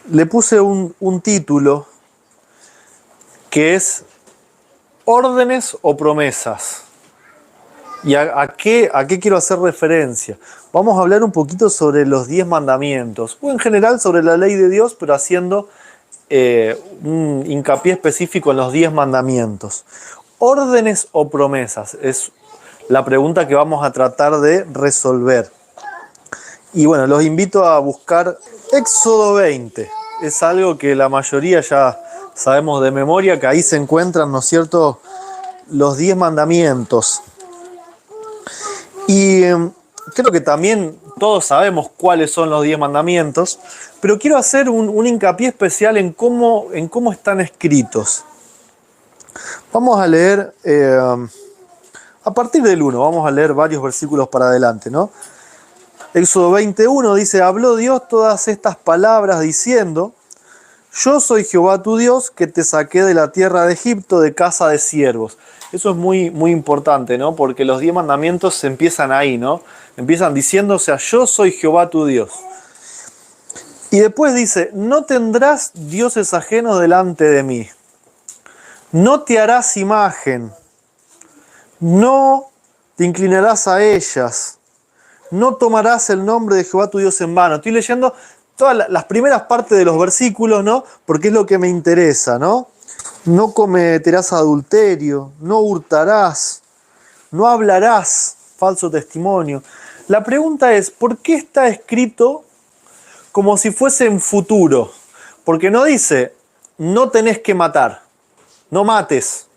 le puse un título que es órdenes o promesas. ¿Y a qué quiero hacer referencia? Vamos a hablar un poquito sobre los 10 mandamientos, o en general sobre la ley de Dios, pero haciendo un hincapié específico en los 10 mandamientos. ¿Órdenes o promesas? Es la pregunta que vamos a tratar de resolver. Y bueno, los invito a buscar Éxodo 20. Es algo que la mayoría ya sabemos de memoria, que ahí se encuentran, ¿no es cierto?, los 10 mandamientos. Y creo que también todos sabemos cuáles son los 10 mandamientos, pero quiero hacer un hincapié especial en cómo están escritos. Vamos a leer, a partir del 1, vamos a leer varios versículos para adelante, ¿no? Éxodo 21 dice: habló Dios todas estas palabras diciendo: yo soy Jehová tu Dios, que te saqué de la tierra de Egipto, de casa de siervos. Eso es muy, muy importante, ¿no? Porque los 10 mandamientos se empiezan ahí, ¿no? Empiezan diciendo, o sea, yo soy Jehová tu Dios. Y después dice: no tendrás dioses ajenos delante de mí. No te harás imagen. No te inclinarás a ellas. No tomarás el nombre de Jehová tu Dios en vano. Estoy leyendo todas las primeras partes de los versículos, ¿no? Porque es lo que me interesa, ¿no? No cometerás adulterio, no hurtarás, no hablarás falso testimonio. La pregunta es, ¿por qué está escrito como si fuese en futuro? Porque no dice, no tenés que matar, no mates,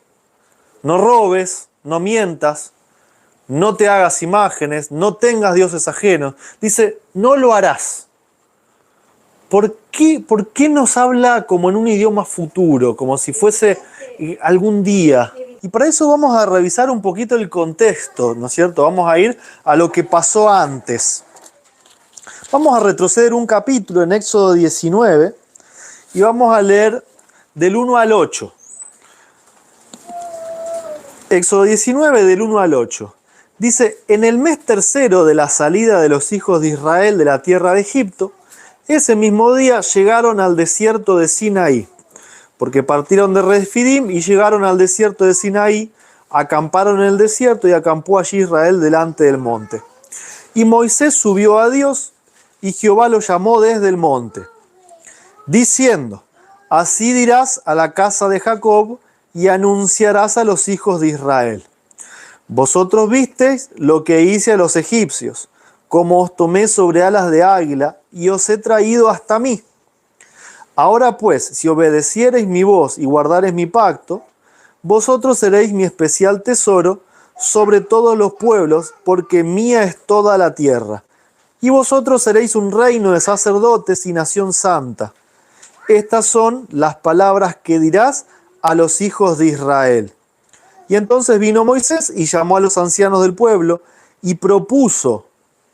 no robes, no mientas, no te hagas imágenes, no tengas dioses ajenos. Dice, no lo harás. ¿Por qué nos habla como en un idioma futuro, como si fuese algún día? Y para eso vamos a revisar un poquito el contexto, ¿no es cierto? Vamos a ir a lo que pasó antes. Vamos a retroceder un capítulo en Éxodo 19 y vamos a leer del 1 al 8. Éxodo 19 del 1 al 8. Dice: en el mes tercero de la salida de los hijos de Israel de la tierra de Egipto, ese mismo día llegaron al desierto de Sinaí, porque partieron de Refidim y llegaron al desierto de Sinaí, acamparon en el desierto y acampó allí Israel delante del monte. Y Moisés subió a Dios y Jehová lo llamó desde el monte, diciendo: así dirás a la casa de Jacob y anunciarás a los hijos de Israel: vosotros visteis lo que hice a los egipcios, como os tomé sobre alas de águila y os he traído hasta mí. Ahora pues, si obedeciereis mi voz y guardareis mi pacto, vosotros seréis mi especial tesoro sobre todos los pueblos, porque mía es toda la tierra. Y vosotros seréis un reino de sacerdotes y nación santa. Estas son las palabras que dirás a los hijos de Israel. Y entonces vino Moisés y llamó a los ancianos del pueblo y propuso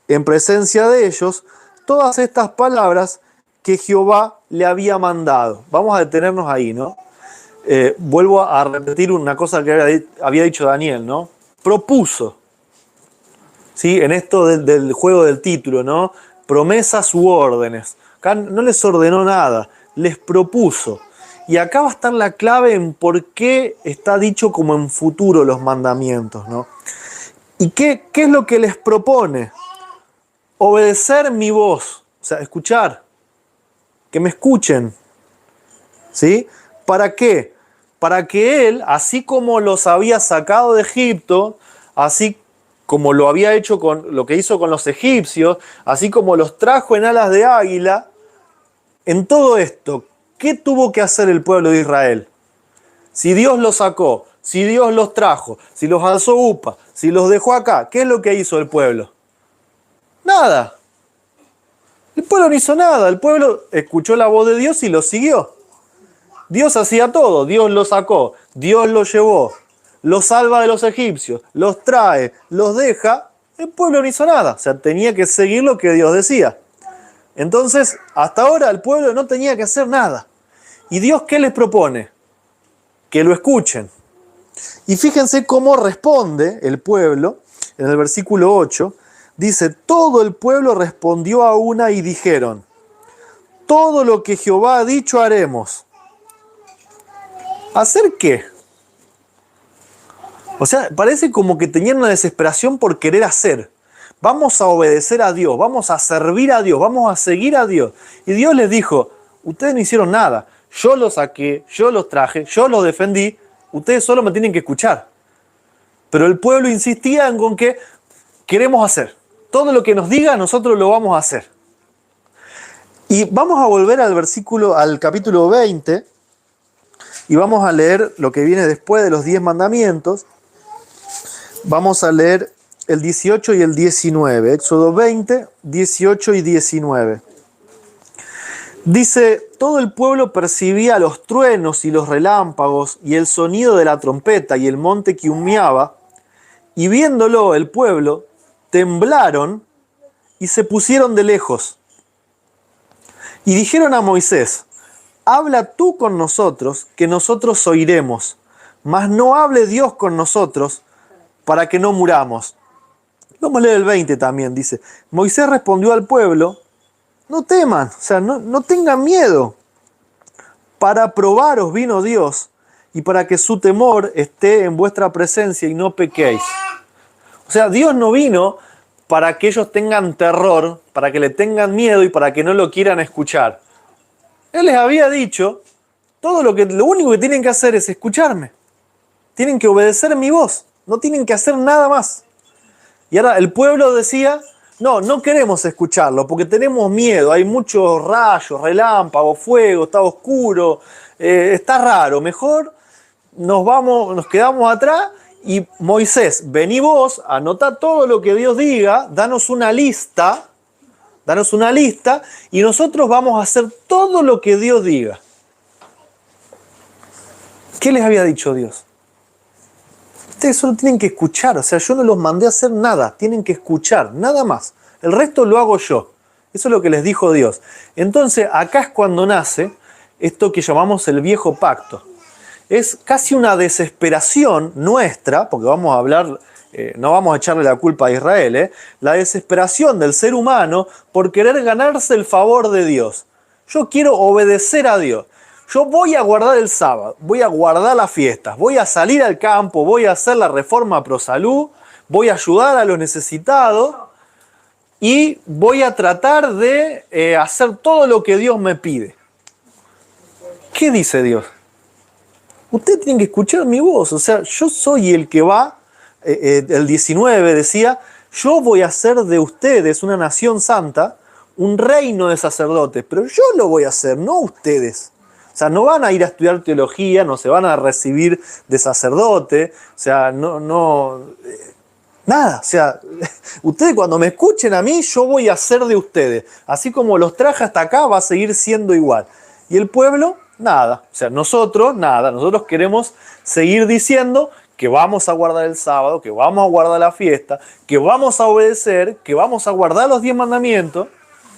en presencia de ellos todas estas palabras que Jehová le había mandado. Vamos a detenernos ahí, ¿no? Vuelvo a repetir una cosa que había dicho Daniel, ¿no? Propuso, ¿sí? En esto del juego del título, ¿no? Promesas u órdenes. Acá no les ordenó nada, les propuso. Y acá va a estar la clave en por qué está dicho como en futuro los mandamientos, ¿no? ¿Y qué es lo que les propone? Obedecer mi voz, o sea, escuchar, que me escuchen, ¿sí? ¿Para qué? Para que él, así como los había sacado de Egipto, así como lo había hecho con lo que hizo con los egipcios, así como los trajo en alas de águila, en todo esto, ¿qué tuvo que hacer el pueblo de Israel? Si Dios los sacó, si Dios los trajo, si los alzó upa, si los dejó acá, ¿qué es lo que hizo el pueblo? Nada. El pueblo no hizo nada. El pueblo escuchó la voz de Dios y lo siguió. Dios hacía todo. Dios los sacó, Dios los llevó, los salva de los egipcios, los trae, los deja. El pueblo no hizo nada. O sea, tenía que seguir lo que Dios decía. Entonces, hasta ahora el pueblo no tenía que hacer nada. ¿Y Dios qué les propone? Que lo escuchen. Y fíjense cómo responde el pueblo en el versículo 8. Dice: todo el pueblo respondió a una y dijeron: todo lo que Jehová ha dicho haremos. ¿Hacer qué? O sea, parece como que tenían una desesperación por querer hacer. Vamos a obedecer a Dios, vamos a servir a Dios, vamos a seguir a Dios. Y Dios les dijo, ustedes no hicieron nada. Yo los saqué, yo los traje, yo los defendí. Ustedes solo me tienen que escuchar. Pero el pueblo insistía en con que queremos hacer. Todo lo que nos diga, nosotros lo vamos a hacer. Y vamos a volver al capítulo 20, y vamos a leer lo que viene después de los 10 mandamientos. Vamos a leer el 18 y el 19. Éxodo 20, 18 y 19. Dice, todo el pueblo percibía los truenos y los relámpagos y el sonido de la trompeta y el monte que humeaba, y viéndolo el pueblo, temblaron y se pusieron de lejos. Y dijeron a Moisés, habla tú con nosotros, que nosotros oiremos, mas no hable Dios con nosotros, para que no muramos. Vamos a leer el 20 también, dice, Moisés respondió al pueblo, no teman, o sea, no tengan miedo. Para probaros vino Dios y para que su temor esté en vuestra presencia y no pequéis. O sea, Dios no vino para que ellos tengan terror, para que le tengan miedo y para que no lo quieran escuchar. Él les había dicho, lo único que tienen que hacer es escucharme. Tienen que obedecer mi voz, no tienen que hacer nada más. Y ahora el pueblo decía, no queremos escucharlo porque tenemos miedo, hay muchos rayos, relámpagos, fuego, está oscuro, está raro, mejor nos quedamos atrás y Moisés, vení vos, anota todo lo que Dios diga, danos una lista y nosotros vamos a hacer todo lo que Dios diga. ¿Qué les había dicho Dios? Ustedes solo tienen que escuchar, o sea, yo no los mandé a hacer nada, tienen que escuchar, nada más. El resto lo hago yo. Eso es lo que les dijo Dios. Entonces, acá es cuando nace esto que llamamos el viejo pacto. Es casi una desesperación nuestra, porque vamos a hablar, no vamos a echarle la culpa a Israel, la desesperación del ser humano por querer ganarse el favor de Dios. Yo quiero obedecer a Dios. Yo voy a guardar el sábado, voy a guardar las fiestas, voy a salir al campo, voy a hacer la reforma pro salud, voy a ayudar a los necesitados y voy a tratar de hacer todo lo que Dios me pide. ¿Qué dice Dios? Ustedes tienen que escuchar mi voz, o sea, yo soy el que va, el 19 decía, yo voy a hacer de ustedes una nación santa, un reino de sacerdotes, pero yo lo voy a hacer, no ustedes. O sea, no van a ir a estudiar teología, no se van a recibir de sacerdote, o sea, nada. O sea, ustedes cuando me escuchen a mí, yo voy a hacer de ustedes. Así como los traje hasta acá, va a seguir siendo igual. Y el pueblo, nada. O sea, nosotros, nada. Nosotros queremos seguir diciendo que vamos a guardar el sábado, que vamos a guardar la fiesta, que vamos a obedecer, que vamos a guardar los 10 mandamientos. O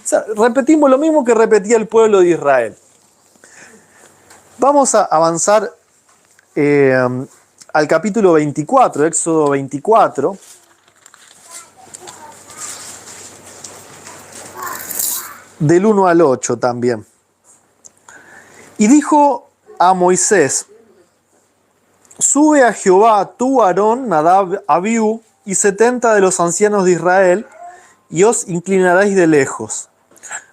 sea, repetimos lo mismo que repetía el pueblo de Israel. Vamos a avanzar al capítulo 24, Éxodo 24. Del 1 al 8 también. Y dijo a Moisés, sube a Jehová tú, Aarón, Nadab, Abiú y 70 de los ancianos de Israel, y os inclinaréis de lejos.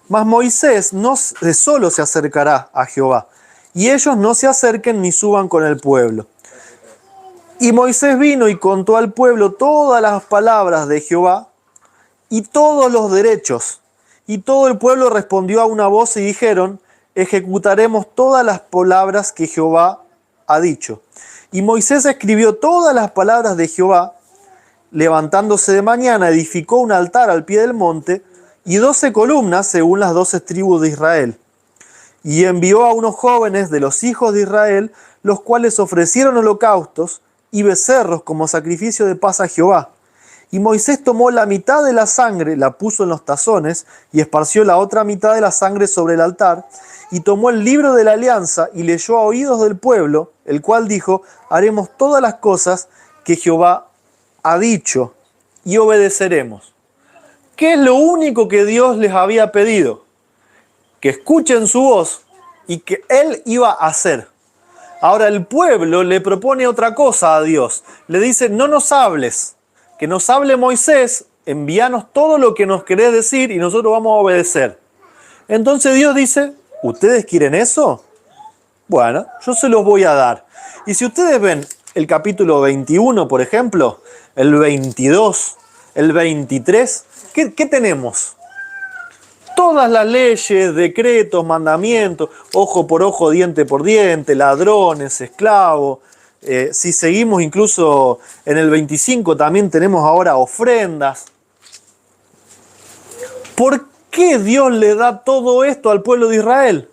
Mas Moisés no solo se acercará a Jehová, y ellos no se acerquen ni suban con el pueblo. Y Moisés vino y contó al pueblo todas las palabras de Jehová y todos los derechos. Y todo el pueblo respondió a una voz y dijeron, ejecutaremos todas las palabras que Jehová ha dicho. Y Moisés escribió todas las palabras de Jehová. Levantándose de mañana, edificó un altar al pie del monte y 12 columnas según las 12 tribus de Israel. Y envió a unos jóvenes de los hijos de Israel, los cuales ofrecieron holocaustos y becerros como sacrificio de paz a Jehová. Y Moisés tomó la mitad de la sangre, la puso en los tazones, y esparció la otra mitad de la sangre sobre el altar, y tomó el libro de la alianza y leyó a oídos del pueblo, el cual dijo, haremos todas las cosas que Jehová ha dicho, y obedeceremos. ¿Qué es lo único que Dios les había pedido? que escuchen su voz y que Él iba a hacer. Ahora el pueblo le propone otra cosa a Dios. Le dice, no nos hables, que nos hable Moisés, envíanos todo lo que nos querés decir y nosotros vamos a obedecer. Entonces Dios dice, ¿ustedes quieren eso? Bueno, yo se los voy a dar. Y si ustedes ven el capítulo 21, por ejemplo, el 22, el 23, ¿qué tenemos? Todas las leyes, decretos, mandamientos, ojo por ojo, diente por diente, ladrones, esclavos. Si seguimos incluso en el 25 también tenemos ahora ofrendas. ¿Por qué Dios le da todo esto al pueblo de Israel?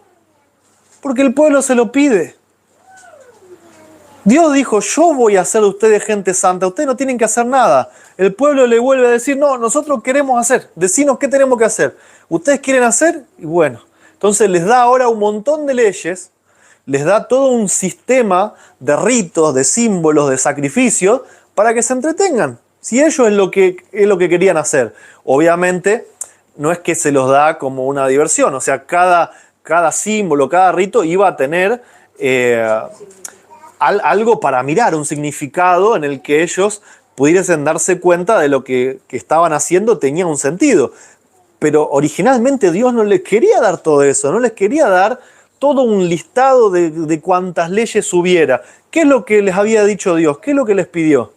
Porque el pueblo se lo pide. Dios dijo, yo voy a hacer de ustedes gente santa, ustedes no tienen que hacer nada. El pueblo le vuelve a decir, no, nosotros queremos hacer, decinos qué tenemos que hacer. ¿Ustedes quieren hacer? Y bueno, entonces les da ahora un montón de leyes, les da todo un sistema de ritos, de símbolos, de sacrificios, para que se entretengan. Si ellos es lo que querían hacer. Obviamente, no es que se los da como una diversión, o sea, cada símbolo, cada rito iba a tener algo para mirar, un significado en el que ellos pudiesen darse cuenta de lo que estaban haciendo tenía un sentido. Pero originalmente Dios no les quería dar todo eso, no les quería dar todo un listado de cuántas leyes hubiera. ¿Qué es lo que les había dicho Dios? ¿Qué es lo que les pidió?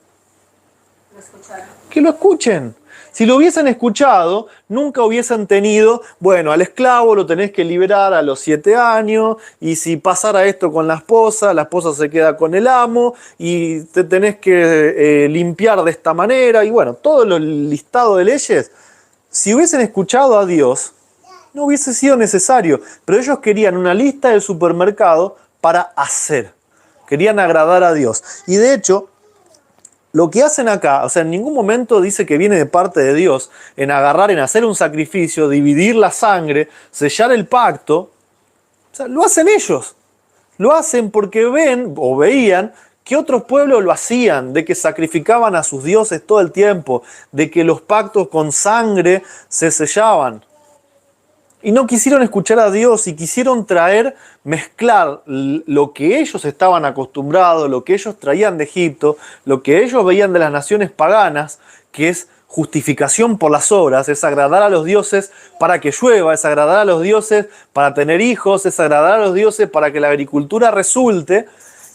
Que lo escuchen. Si lo hubiesen escuchado, nunca hubiesen tenido, bueno, al esclavo lo tenés que liberar a los 7 años, y si pasara esto con la esposa se queda con el amo, y te tenés que limpiar de esta manera, y bueno, todo el listado de leyes. Si hubiesen escuchado a Dios, no hubiese sido necesario, pero ellos querían una lista del supermercado para hacer. Querían agradar a Dios. Y de hecho, lo que hacen acá, o sea, en ningún momento dice que viene de parte de Dios, en agarrar, en hacer un sacrificio, dividir la sangre, sellar el pacto. O sea, lo hacen ellos. Lo hacen porque ven o veían que otros pueblos lo hacían, de que sacrificaban a sus dioses todo el tiempo, de que los pactos con sangre se sellaban. Y no quisieron escuchar a Dios y quisieron mezclar lo que ellos estaban acostumbrados, lo que ellos traían de Egipto, lo que ellos veían de las naciones paganas, que es justificación por las obras, es agradar a los dioses para que llueva, es agradar a los dioses para tener hijos, es agradar a los dioses para que la agricultura resulte.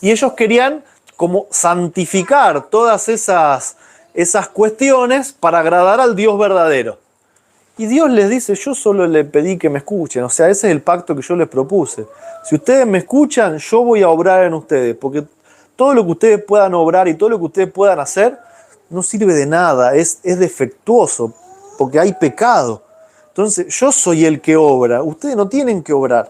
Y ellos querían como santificar todas esas cuestiones para agradar al Dios verdadero. Y Dios les dice, yo solo le pedí que me escuchen, o sea, ese es el pacto que yo les propuse. Si ustedes me escuchan, yo voy a obrar en ustedes, porque todo lo que ustedes puedan obrar y todo lo que ustedes puedan hacer no sirve de nada, es defectuoso, porque hay pecado. Entonces, yo soy el que obra, ustedes no tienen que obrar.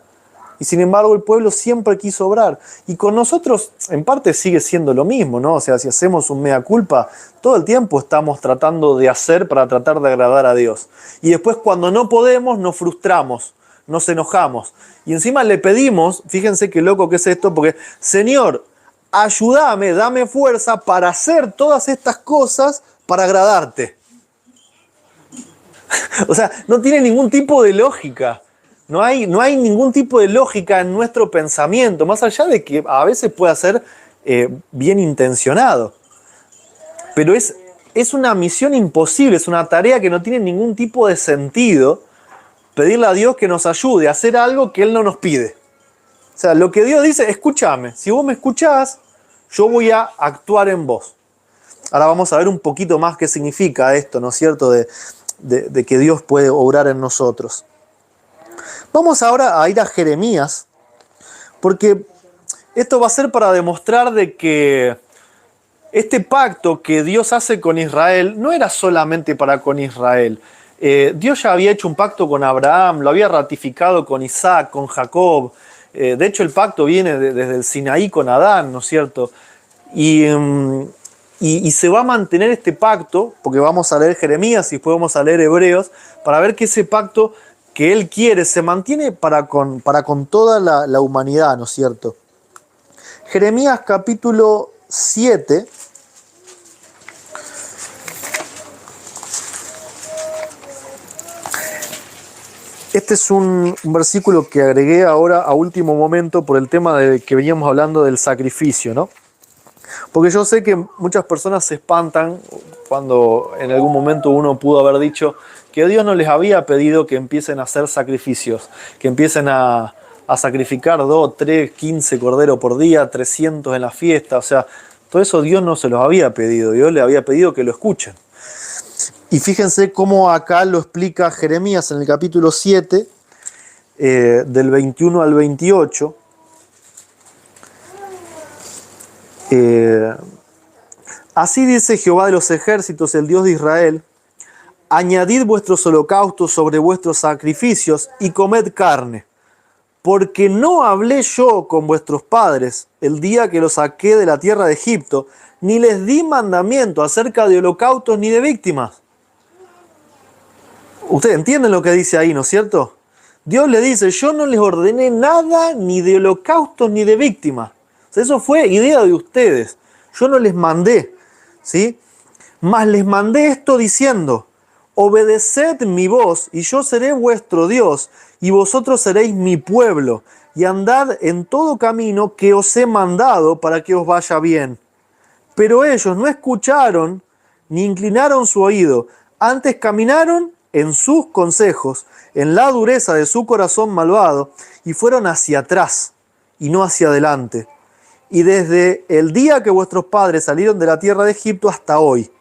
Y sin embargo, el pueblo siempre quiso obrar. Y con nosotros, en parte, sigue siendo lo mismo, ¿no? O sea, si hacemos un mea culpa, todo el tiempo estamos tratando de hacer para tratar de agradar a Dios. Y después, cuando no podemos, nos frustramos, nos enojamos. Y encima le pedimos, fíjense qué loco que es esto, porque, Señor, ayúdame, dame fuerza para hacer todas estas cosas para agradarte. O sea, no tiene ningún tipo de lógica. No hay ningún tipo de lógica en nuestro pensamiento, más allá de que a veces pueda ser bien intencionado. Pero es una misión imposible, es una tarea que no tiene ningún tipo de sentido pedirle a Dios que nos ayude a hacer algo que Él no nos pide. O sea, lo que Dios dice, escúchame, si vos me escuchás, yo voy a actuar en vos. Ahora vamos a ver un poquito más qué significa esto, ¿no es cierto?, de que Dios puede obrar en nosotros. Vamos ahora a ir a Jeremías, porque esto va a ser para demostrar de que este pacto que Dios hace con Israel no era solamente para con Israel. Dios ya había hecho un pacto con Abraham, lo había ratificado con Isaac, con Jacob. De hecho, el pacto viene desde el Sinaí con Adán, ¿no es cierto? Y se va a mantener este pacto, porque vamos a leer Jeremías y después vamos a leer Hebreos, para ver que ese pacto que Él quiere se mantiene para con toda la humanidad, ¿no es cierto? Jeremías capítulo 7. Este es un versículo que agregué ahora a último momento por el tema de que veníamos hablando del sacrificio, ¿no? Porque yo sé que muchas personas se espantan cuando en algún momento uno pudo haber dicho que Dios no les había pedido que empiecen a hacer sacrificios, que empiecen a sacrificar 2, 3, 15 corderos por día, 300 en la fiesta. O sea, todo eso Dios no se los había pedido, Dios le había pedido que lo escuchen. Y fíjense cómo acá lo explica Jeremías en el capítulo 7, del 21 al 28. Así dice Jehová de los ejércitos, el Dios de Israel: añadid vuestros holocaustos sobre vuestros sacrificios y comed carne, porque no hablé yo con vuestros padres el día que los saqué de la tierra de Egipto, ni les di mandamiento acerca de holocaustos ni de víctimas. Ustedes entienden lo que dice ahí, ¿no es cierto? Dios le dice: yo no les ordené nada ni de holocaustos ni de víctimas. O sea, eso fue idea de ustedes. Yo no les mandé, ¿sí? Mas les mandé esto diciendo: obedeced mi voz y yo seré vuestro Dios y vosotros seréis mi pueblo, y andad en todo camino que os he mandado para que os vaya bien. Pero ellos no escucharon ni inclinaron su oído, antes caminaron en sus consejos, en la dureza de su corazón malvado, y fueron hacia atrás y no hacia adelante. Y desde el día que vuestros padres salieron de la tierra de Egipto hasta hoy,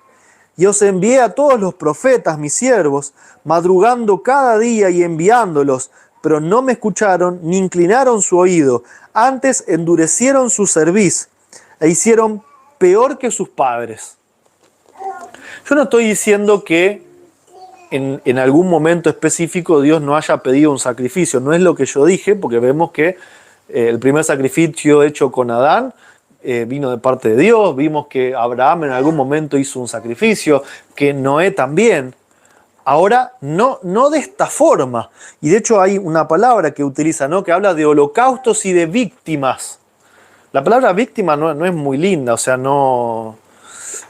y os envié a todos los profetas, mis siervos, madrugando cada día y enviándolos, pero no me escucharon ni inclinaron su oído, antes endurecieron su cerviz e hicieron peor que sus padres. Yo no estoy diciendo que en algún momento específico Dios no haya pedido un sacrificio, no es lo que yo dije, porque vemos que el primer sacrificio hecho con Adán vino de parte de Dios, vimos que Abraham en algún momento hizo un sacrificio, que Noé también. Ahora, no de esta forma. Y de hecho hay una palabra que utiliza, ¿no?, que habla de holocaustos y de víctimas. La palabra víctima no es muy linda, o sea, no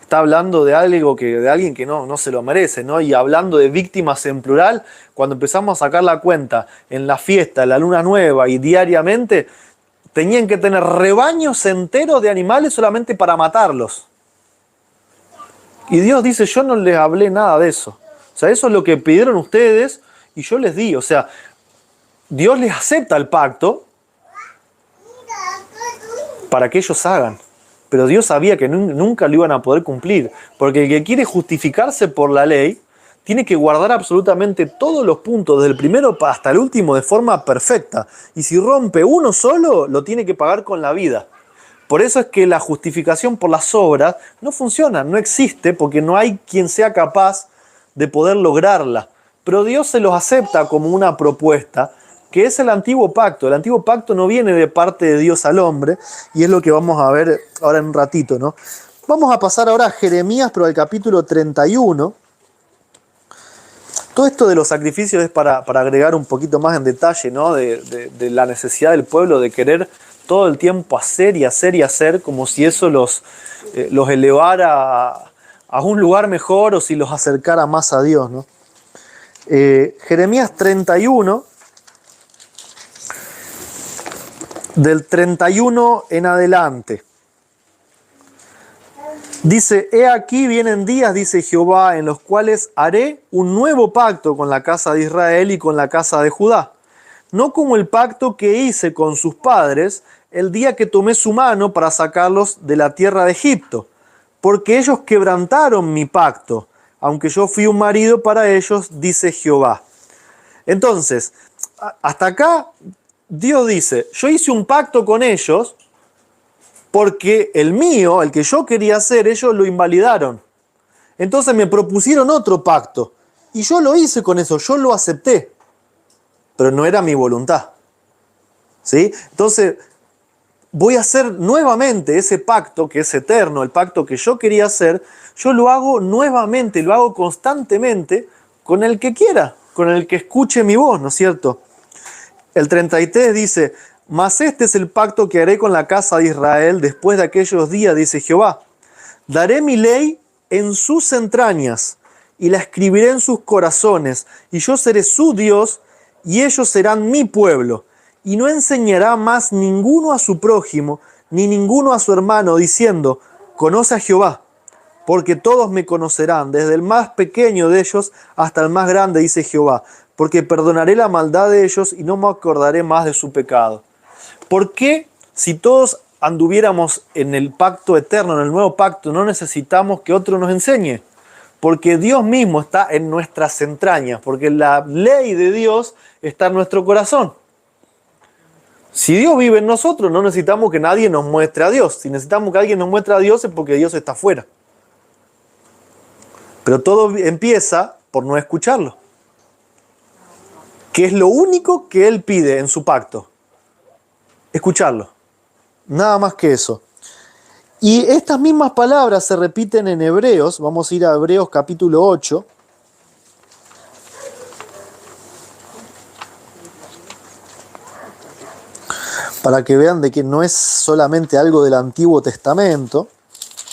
está hablando de algo de alguien que no se lo merece, ¿no? Y hablando de víctimas en plural, cuando empezamos a sacar la cuenta en la fiesta, en la luna nueva y diariamente, tenían que tener rebaños enteros de animales solamente para matarlos. Y Dios dice: yo no les hablé nada de eso. O sea, eso es lo que pidieron ustedes y yo les di. O sea, Dios les acepta el pacto para que ellos hagan. Pero Dios sabía que nunca lo iban a poder cumplir. Porque el que quiere justificarse por la ley tiene que guardar absolutamente todos los puntos, desde el primero hasta el último, de forma perfecta. Y si rompe uno solo, lo tiene que pagar con la vida. Por eso es que la justificación por las obras no funciona, no existe, porque no hay quien sea capaz de poder lograrla. Pero Dios se los acepta como una propuesta, que es el antiguo pacto. El antiguo pacto no viene de parte de Dios al hombre, y es lo que vamos a ver ahora en un ratito, ¿no? Vamos a pasar ahora a Jeremías, pero al capítulo 31. Todo esto de los sacrificios es para agregar un poquito más en detalle, ¿no?, de la necesidad del pueblo de querer todo el tiempo hacer y hacer y hacer, como si eso los elevara a un lugar mejor o si los acercara más a Dios, ¿no? Jeremías 31, del 31 en adelante. Dice: he aquí vienen días, dice Jehová, en los cuales haré un nuevo pacto con la casa de Israel y con la casa de Judá. No como el pacto que hice con sus padres el día que tomé su mano para sacarlos de la tierra de Egipto, porque ellos quebrantaron mi pacto, aunque yo fui un marido para ellos, dice Jehová. Entonces, hasta acá Dios dice: yo hice un pacto con ellos porque el mío, el que yo quería hacer, ellos lo invalidaron. Entonces me propusieron otro pacto y yo lo hice con eso, yo lo acepté, pero no era mi voluntad, ¿sí? Entonces voy a hacer nuevamente ese pacto que es eterno, el pacto que yo quería hacer, yo lo hago nuevamente, lo hago constantemente con el que quiera, con el que escuche mi voz, ¿no es cierto? El 33 dice: mas este es el pacto que haré con la casa de Israel después de aquellos días, dice Jehová. Daré mi ley en sus entrañas y la escribiré en sus corazones, y yo seré su Dios y ellos serán mi pueblo, y no enseñará más ninguno a su prójimo, ni ninguno a su hermano, diciendo, conoce a Jehová, porque todos me conocerán, desde el más pequeño de ellos hasta el más grande, dice Jehová, porque perdonaré la maldad de ellos y no me acordaré más de su pecado. ¿Por qué, si todos anduviéramos en el pacto eterno, en el nuevo pacto, no necesitamos que otro nos enseñe? Porque Dios mismo está en nuestras entrañas, porque la ley de Dios está en nuestro corazón. Si Dios vive en nosotros, no necesitamos que nadie nos muestre a Dios. Si necesitamos que alguien nos muestre a Dios es porque Dios está afuera. Pero todo empieza por no escucharlo, que es lo único que Él pide en su pacto. Escucharlo. Nada más que eso. Y estas mismas palabras se repiten en Hebreos. Vamos a ir a Hebreos capítulo 8. Para que vean de que no es solamente algo del Antiguo Testamento,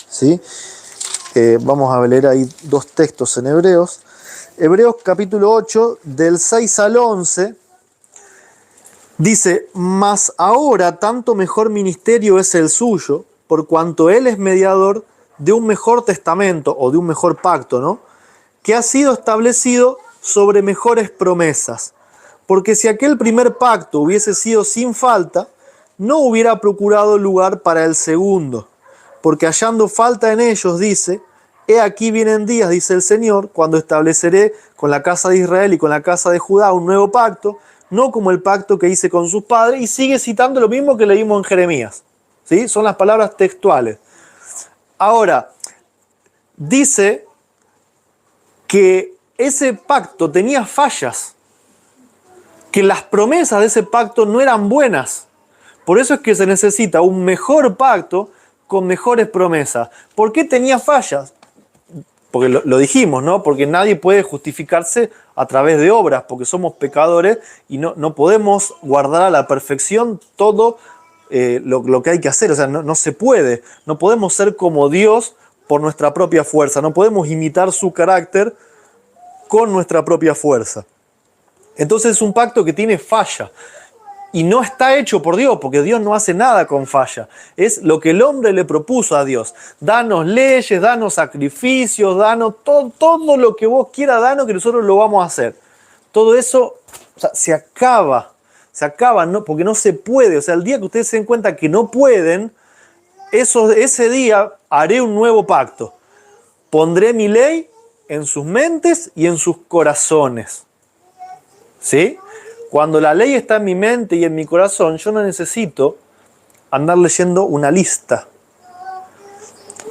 ¿sí? Vamos a leer ahí dos textos en Hebreos. Hebreos capítulo 8, del 6 al 11, dice, mas ahora tanto mejor ministerio es el suyo, por cuanto él es mediador de un mejor testamento, o de un mejor pacto, ¿no? Que ha sido establecido sobre mejores promesas. Porque si aquel primer pacto hubiese sido sin falta, no hubiera procurado lugar para el segundo. Porque hallando falta en ellos, dice, he aquí vienen días, dice el Señor, cuando estableceré con la casa de Israel y con la casa de Judá un nuevo pacto, no como el pacto que hice con sus padres, y sigue citando lo mismo que leímos en Jeremías. ¿Sí? Son las palabras textuales. Ahora, dice que ese pacto tenía fallas, que las promesas de ese pacto no eran buenas. Por eso es que se necesita un mejor pacto con mejores promesas. ¿Por qué tenía fallas? Porque lo dijimos, ¿no? Porque nadie puede justificarse a través de obras, porque somos pecadores y no podemos guardar a la perfección todo lo que hay que hacer. O sea, no se puede. No podemos ser como Dios por nuestra propia fuerza. No podemos imitar su carácter con nuestra propia fuerza. Entonces es un pacto que tiene falla. Y no está hecho por Dios, porque Dios no hace nada con falla. Es lo que el hombre le propuso a Dios. Danos leyes, danos sacrificios, danos todo lo que vos quieras, danos que nosotros lo vamos a hacer. Todo eso, o sea, se acaba, ¿no? Porque no se puede. O sea, el día que ustedes se den cuenta que no pueden, ese día haré un nuevo pacto. Pondré mi ley en sus mentes y en sus corazones. ¿Sí? Cuando la ley está en mi mente y en mi corazón, yo no necesito andar leyendo una lista.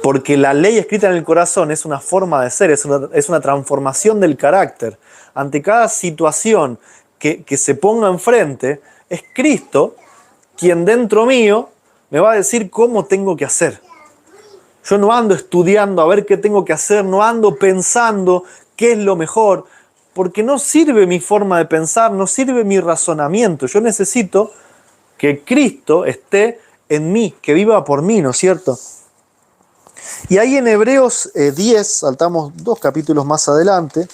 Porque la ley escrita en el corazón es una forma de ser, es una transformación del carácter. Ante cada situación que se ponga enfrente, es Cristo quien dentro mío me va a decir cómo tengo que hacer. Yo no ando estudiando a ver qué tengo que hacer, no ando pensando qué es lo mejor, porque no sirve mi forma de pensar, no sirve mi razonamiento. Yo necesito que Cristo esté en mí, que viva por mí, ¿no es cierto? Y ahí en Hebreos 10, saltamos 2 capítulos más adelante,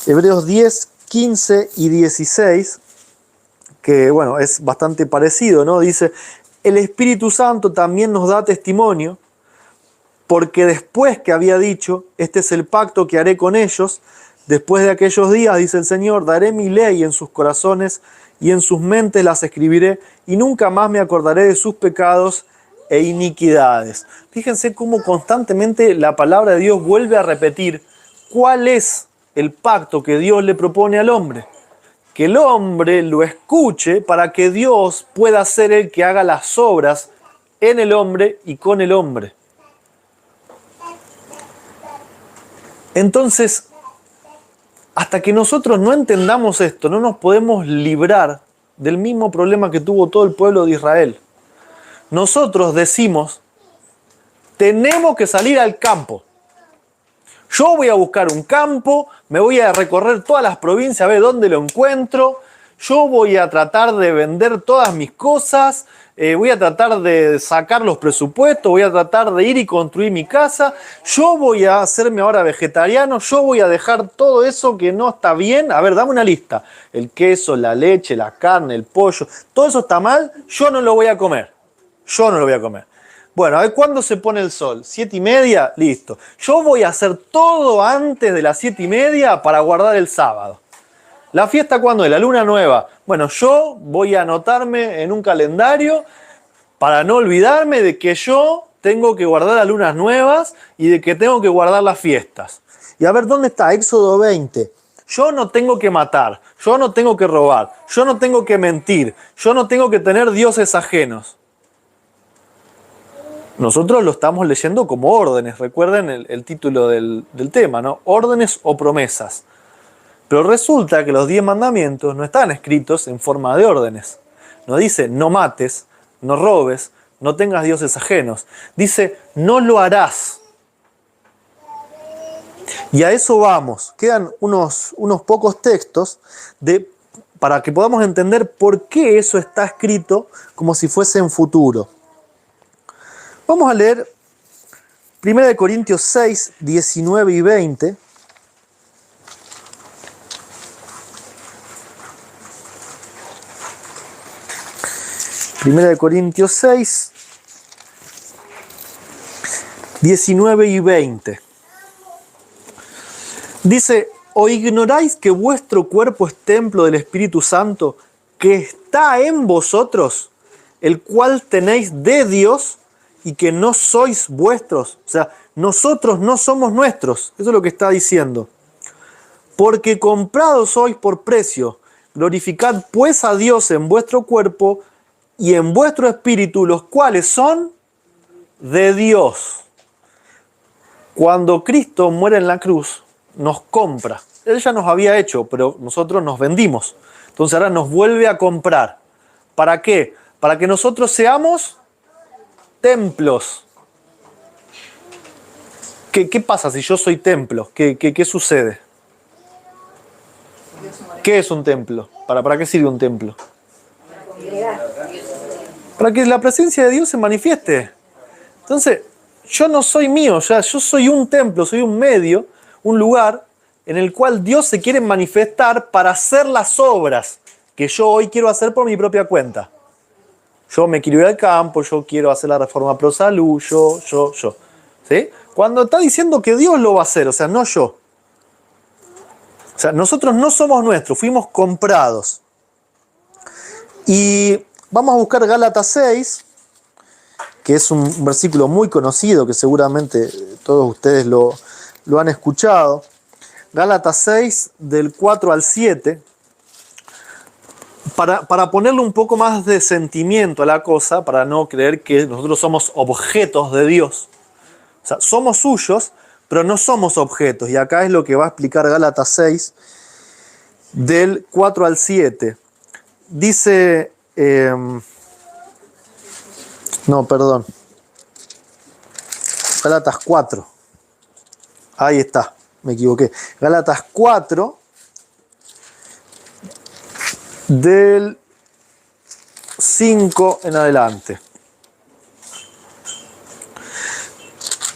Hebreos 10, 15 y 16, que bueno, es bastante parecido, ¿no? Dice, el Espíritu Santo también nos da testimonio, porque después que había dicho, este es el pacto que haré con ellos, después de aquellos días, dice el Señor, daré mi ley en sus corazones y en sus mentes las escribiré y nunca más me acordaré de sus pecados e iniquidades. Fíjense cómo constantemente la palabra de Dios vuelve a repetir cuál es el pacto que Dios le propone al hombre. Que el hombre lo escuche para que Dios pueda ser el que haga las obras en el hombre y con el hombre. Entonces, hasta que nosotros no entendamos esto, no nos podemos librar del mismo problema que tuvo todo el pueblo de Israel. Nosotros decimos, tenemos que salir al campo. Yo voy a buscar un campo, me voy a recorrer todas las provincias a ver dónde lo encuentro, yo voy a tratar de vender todas mis cosas, voy a tratar de sacar los presupuestos, voy a tratar de ir y construir mi casa, yo voy a hacerme ahora vegetariano, yo voy a dejar todo eso que no está bien. A ver, dame una lista. El queso, la leche, la carne, el pollo, todo eso está mal, yo no lo voy a comer. Yo no lo voy a comer. Bueno, a ver, ¿cuándo se pone el sol? 7:30, listo. Yo voy a hacer todo antes de las 7:30 para guardar el sábado. ¿La fiesta cuándo es? La luna nueva. Bueno, yo voy a anotarme en un calendario para no olvidarme de que yo tengo que guardar las lunas nuevas y de que tengo que guardar las fiestas. Y a ver, ¿dónde está? Éxodo 20. Yo no tengo que matar, yo no tengo que robar, yo no tengo que mentir, yo no tengo que tener dioses ajenos. Nosotros lo estamos leyendo como órdenes. Recuerden el título del tema, ¿no? Órdenes o promesas. Pero resulta que los 10 mandamientos no están escritos en forma de órdenes. No dice no mates, no robes, no tengas dioses ajenos. Dice no lo harás. Y a eso vamos. Quedan unos pocos textos para que podamos entender por qué eso está escrito como si fuese en futuro. Vamos a leer 1 Corintios 6, 19 y 20. Primera de Corintios 6, 19 y 20. Dice, ¿o ignoráis que vuestro cuerpo es templo del Espíritu Santo que está en vosotros, el cual tenéis de Dios y que no sois vuestros? O sea, nosotros no somos nuestros. Eso es lo que está diciendo. Porque comprados sois por precio. Glorificad pues a Dios en vuestro cuerpo y en vuestro espíritu, los cuales son de Dios. Cuando Cristo muere en la cruz, nos compra. Él ya nos había hecho, pero nosotros nos vendimos. Entonces ahora nos vuelve a comprar. ¿Para qué? Para que nosotros seamos templos. ¿Qué pasa si yo soy templo? ¿Qué sucede? ¿Qué es un templo? ¿Para qué sirve un templo? Para que la presencia de Dios se manifieste. Entonces, yo no soy mío, ya, yo soy un templo, soy un medio, un lugar en el cual Dios se quiere manifestar para hacer las obras que yo hoy quiero hacer por mi propia cuenta. Yo me quiero ir al campo, yo quiero hacer la reforma pro salud, yo. ¿Sí? Cuando está diciendo que Dios lo va a hacer, o sea, no yo. O sea, nosotros no somos nuestros, fuimos comprados. Y vamos a buscar Gálatas 6, que es un versículo muy conocido, que seguramente todos ustedes lo han escuchado. Gálatas 6, del 4 al 7. Para ponerle un poco más de sentimiento a la cosa, para no creer que nosotros somos objetos de Dios. O sea, somos suyos, pero no somos objetos. Y acá es lo que va a explicar Gálatas 6, del 4 al 7. Dice... Gálatas 4. Ahí está, me equivoqué. Gálatas 4, del 5 en adelante.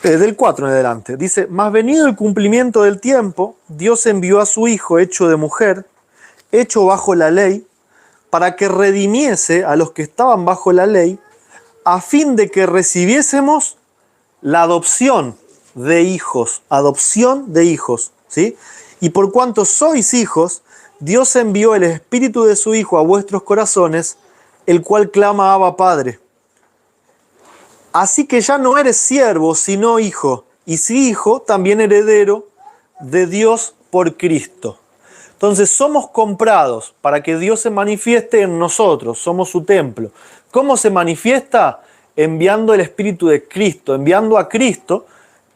Del 4 en adelante. Dice, mas venido el cumplimiento del tiempo, Dios envió a su Hijo hecho de mujer, hecho bajo la ley, para que redimiese a los que estaban bajo la ley, a fin de que recibiésemos la adopción de hijos. Adopción de hijos, ¿sí? Y por cuanto sois hijos, Dios envió el Espíritu de su Hijo a vuestros corazones, el cual clama Abba Padre. Así que ya no eres siervo, sino hijo, y si hijo, también heredero de Dios por Cristo. Entonces somos comprados para que Dios se manifieste en nosotros, somos su templo. ¿Cómo se manifiesta? Enviando el Espíritu de Cristo, enviando a Cristo,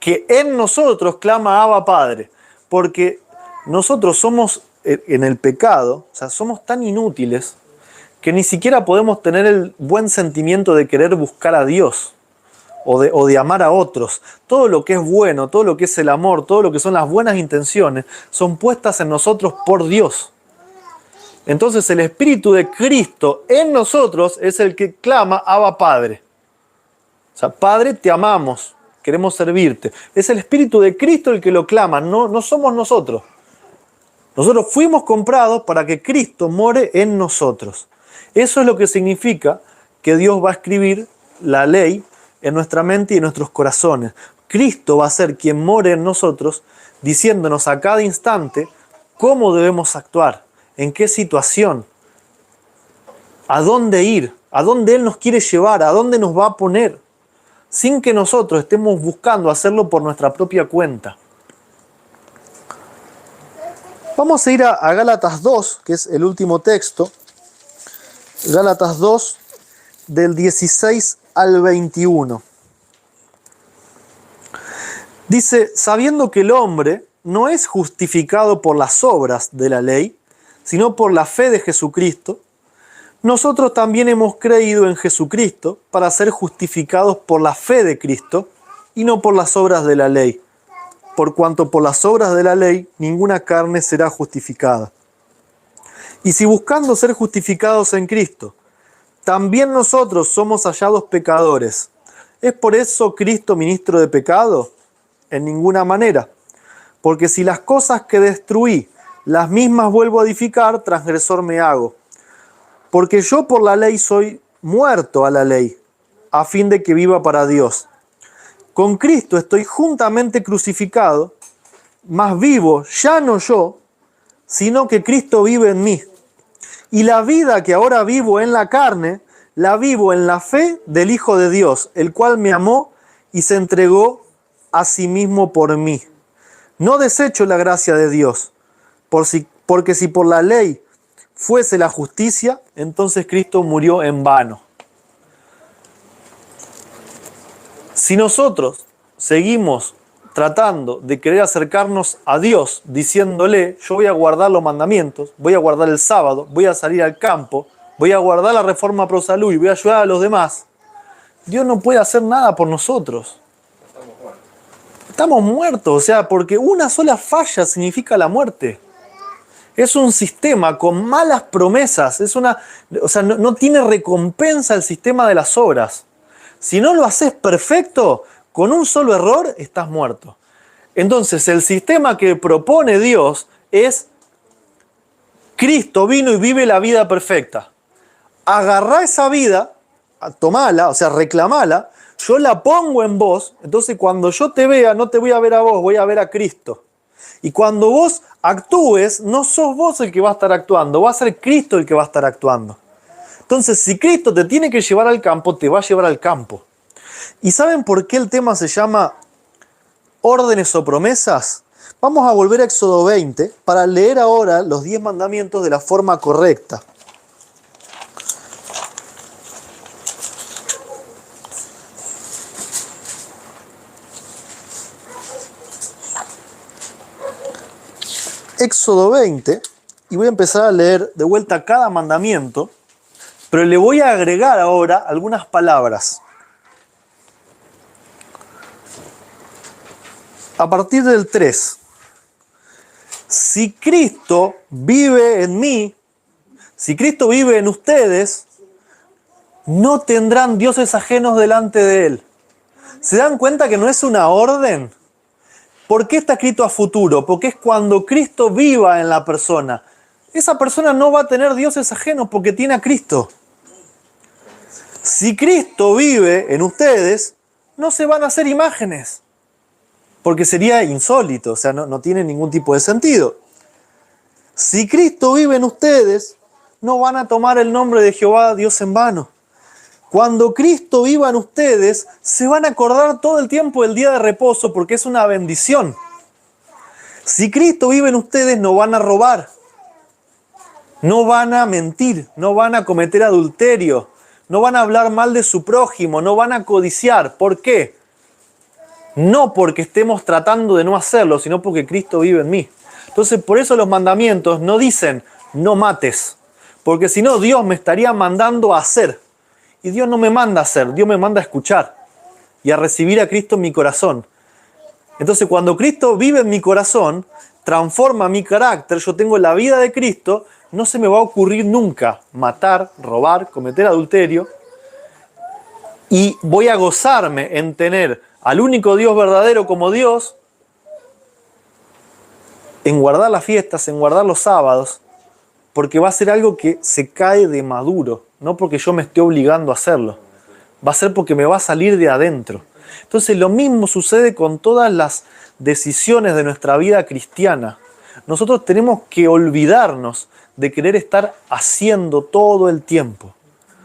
que en nosotros clama Abba Padre. Porque nosotros somos en el pecado, o sea, somos tan inútiles que ni siquiera podemos tener el buen sentimiento de querer buscar a Dios o de amar a otros. Todo lo que es bueno, todo lo que es el amor, todo lo que son las buenas intenciones, son puestas en nosotros por Dios. Entonces el Espíritu de Cristo en nosotros es el que clama, Abba Padre. O sea, Padre, te amamos, queremos servirte. Es el Espíritu de Cristo el que lo clama, no somos nosotros. Nosotros fuimos comprados para que Cristo more en nosotros. Eso es lo que significa que Dios va a escribir la ley en nuestra mente y en nuestros corazones. Cristo va a ser quien more en nosotros, diciéndonos a cada instante cómo debemos actuar, en qué situación, a dónde ir, a dónde Él nos quiere llevar, a dónde nos va a poner, sin que nosotros estemos buscando hacerlo por nuestra propia cuenta. Vamos a ir a Gálatas 2, que es el último texto. Gálatas 2, del 16 al 21. Dice, sabiendo que el hombre no es justificado por las obras de la ley, sino por la fe de Jesucristo, nosotros también hemos creído en Jesucristo para ser justificados por la fe de Cristo y no por las obras de la ley. Por cuanto por las obras de la ley ninguna carne será justificada. Y si buscando ser justificados en Cristo, también nosotros somos hallados pecadores, ¿es por eso Cristo ministro de pecado? En ninguna manera. Porque si las cosas que destruí, las mismas vuelvo a edificar, transgresor me hago. Porque yo por la ley soy muerto a la ley, a fin de que viva para Dios. Con Cristo estoy juntamente crucificado, mas vivo ya no yo, sino que Cristo vive en mí. Y la vida que ahora vivo en la carne, la vivo en la fe del Hijo de Dios, el cual me amó y se entregó a sí mismo por mí. No desecho la gracia de Dios, porque si por la ley fuese la justicia, entonces Cristo murió en vano. Si nosotros seguimos tratando de querer acercarnos a Dios, diciéndole, yo voy a guardar los mandamientos, voy a guardar el sábado, voy a salir al campo, voy a guardar la reforma pro salud y voy a ayudar a los demás, Dios no puede hacer nada por nosotros. Estamos muertos, o sea, porque una sola falla significa la muerte. Es un sistema con malas promesas, no tiene recompensa el sistema de las obras. Si no lo haces perfecto, con un solo error estás muerto. Entonces el sistema que propone Dios es Cristo vino y vive la vida perfecta. Agarrá esa vida, tomala, o sea, reclamala, yo la pongo en vos, entonces cuando yo te vea, no te voy a ver a vos, voy a ver a Cristo. Y cuando vos actúes, no sos vos el que va a estar actuando, va a ser Cristo el que va a estar actuando. Entonces, si Cristo te tiene que llevar al campo, te va a llevar al campo. ¿Y saben por qué el tema se llama órdenes o promesas? Vamos a volver a Éxodo 20 para leer ahora los 10 mandamientos de la forma correcta. Éxodo 20, y voy a empezar a leer de vuelta cada mandamiento, pero le voy a agregar ahora algunas palabras. A partir del 3. Si Cristo vive en mí, si Cristo vive en ustedes, no tendrán dioses ajenos delante de Él. ¿Se dan cuenta que no es una orden? ¿Por qué está escrito a futuro? Porque es cuando Cristo viva en la persona. Esa persona no va a tener dioses ajenos porque tiene a Cristo. Si Cristo vive en ustedes, no se van a hacer imágenes. Porque sería insólito, o sea, no tiene ningún tipo de sentido. Si Cristo vive en ustedes, no van a tomar el nombre de Jehová Dios en vano. Cuando Cristo viva en ustedes, se van a acordar todo el tiempo del día de reposo porque es una bendición. Si Cristo vive en ustedes, no van a robar, no van a mentir, no van a cometer adulterio, no van a hablar mal de su prójimo, no van a codiciar. ¿Por qué? No porque estemos tratando de no hacerlo, sino porque Cristo vive en mí. Entonces, por eso los mandamientos no dicen no mates, porque si no, Dios me estaría mandando a hacer. Y Dios no me manda a hacer, Dios me manda a escuchar y a recibir a Cristo en mi corazón. Entonces, cuando Cristo vive en mi corazón, transforma mi carácter, yo tengo la vida de Cristo, no se me va a ocurrir nunca matar, robar, cometer adulterio, y voy a gozarme en tener al único Dios verdadero como Dios, en guardar las fiestas, en guardar los sábados, porque va a ser algo que se cae de maduro, no porque yo me esté obligando a hacerlo, va a ser porque me va a salir de adentro. Entonces lo mismo sucede con todas las decisiones de nuestra vida cristiana. Nosotros tenemos que olvidarnos de querer estar haciendo todo el tiempo.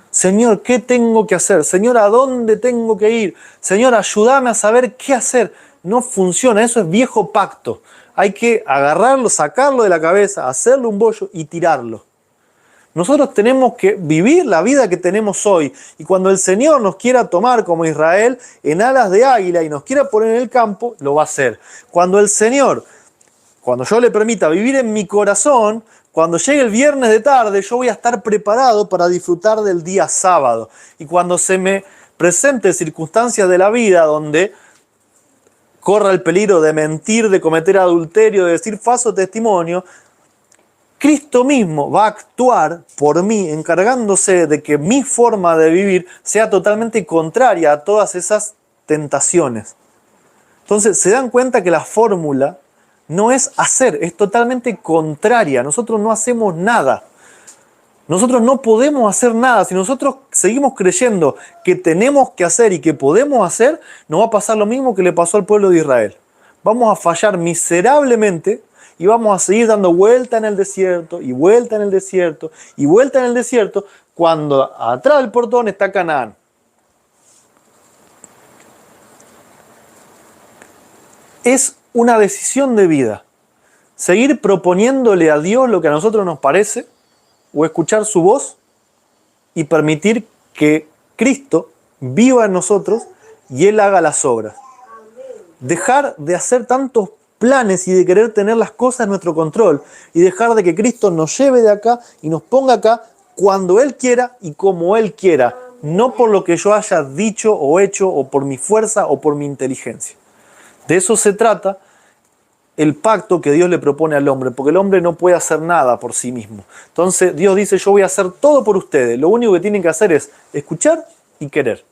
Señor, ¿qué tengo que hacer? Señor, ¿a dónde tengo que ir? Señor, ayúdame a saber qué hacer. No funciona, eso es viejo pacto. Hay que agarrarlo, sacarlo de la cabeza, hacerle un bollo y tirarlo. Nosotros tenemos que vivir la vida que tenemos hoy. Y cuando el Señor nos quiera tomar como Israel en alas de águila y nos quiera poner en el campo, lo va a hacer. Cuando el Señor, cuando yo le permita vivir en mi corazón, cuando llegue el viernes de tarde, yo voy a estar preparado para disfrutar del día sábado. Y cuando se me presenten circunstancias de la vida donde corra el peligro de mentir, de cometer adulterio, de decir falso testimonio, Cristo mismo va a actuar por mí, encargándose de que mi forma de vivir sea totalmente contraria a todas esas tentaciones. Entonces, se dan cuenta que la fórmula no es hacer, es totalmente contraria. Nosotros no hacemos nada. Nosotros no podemos hacer nada. Si nosotros seguimos creyendo que tenemos que hacer y que podemos hacer, nos va a pasar lo mismo que le pasó al pueblo de Israel. Vamos a fallar miserablemente y vamos a seguir dando vuelta en el desierto, y vuelta en el desierto, y vuelta en el desierto, cuando atrás del portón está Canaán. Es una decisión de vida. Seguir proponiéndole a Dios lo que a nosotros nos parece, o escuchar su voz y permitir que Cristo viva en nosotros y Él haga las obras. Dejar de hacer tantos planes y de querer tener las cosas en nuestro control y dejar de que Cristo nos lleve de acá y nos ponga acá cuando Él quiera y como Él quiera, no por lo que yo haya dicho o hecho o por mi fuerza o por mi inteligencia. De eso se trata el pacto que Dios le propone al hombre, porque el hombre no puede hacer nada por sí mismo. Entonces Dios dice, yo voy a hacer todo por ustedes, lo único que tienen que hacer es escuchar y querer.